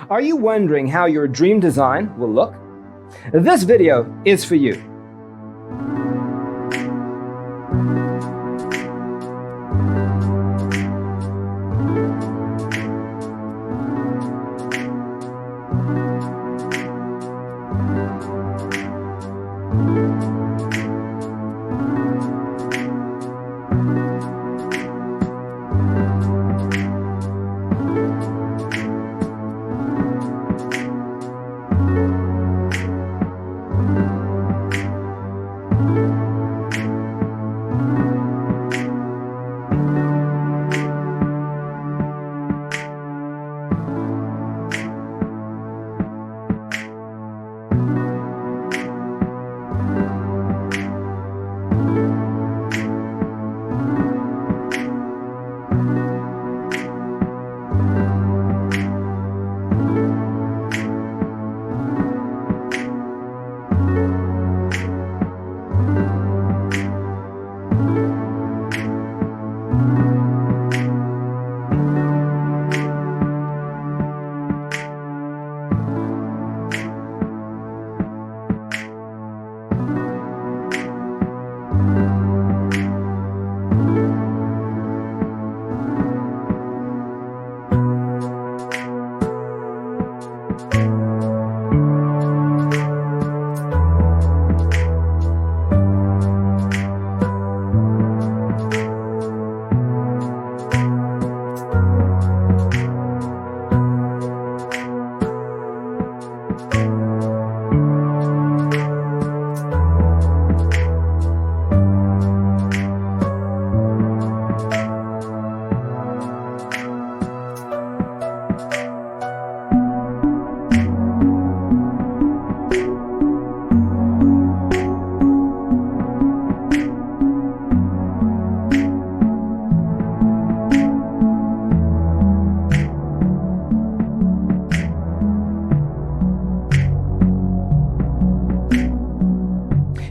Are you wondering how your dream design will look? This video is for you.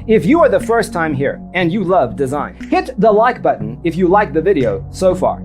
If you are the first time here and you love design, hit the like button if you like the video so far.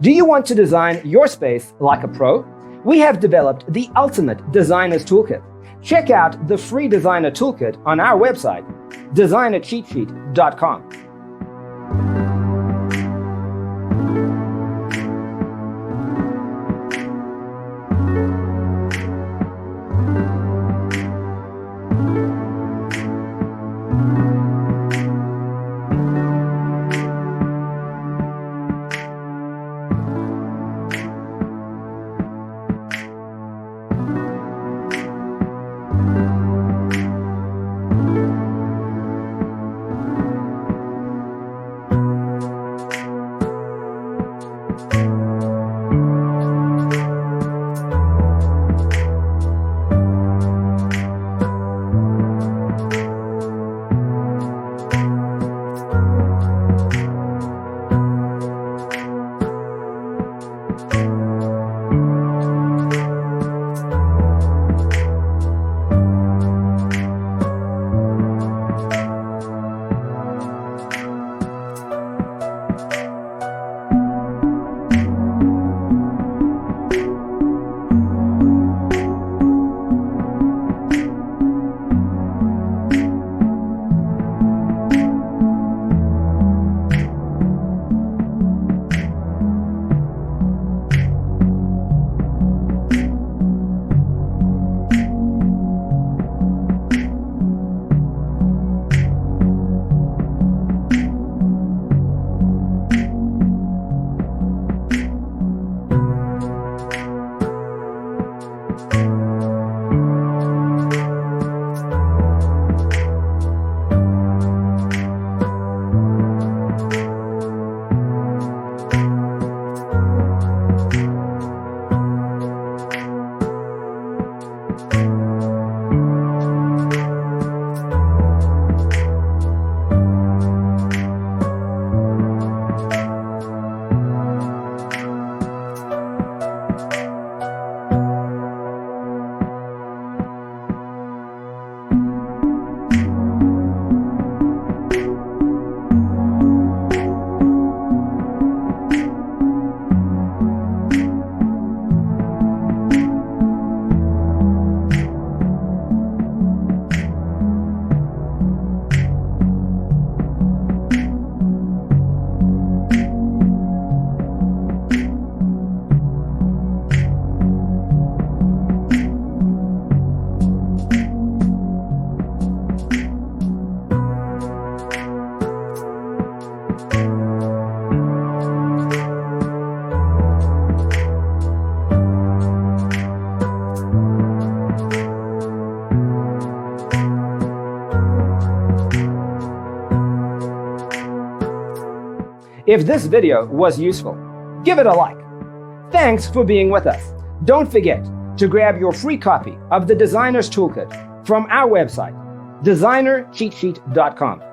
Do you want to design your space like a pro? We have developed the ultimate designer's toolkit. Check out the free designer toolkit on our website, designercheatsheet.com. If this video was useful, give it a like. Thanks for being with us. Don't forget to grab your free copy of the Designer's Toolkit from our website, designercheatsheet.com.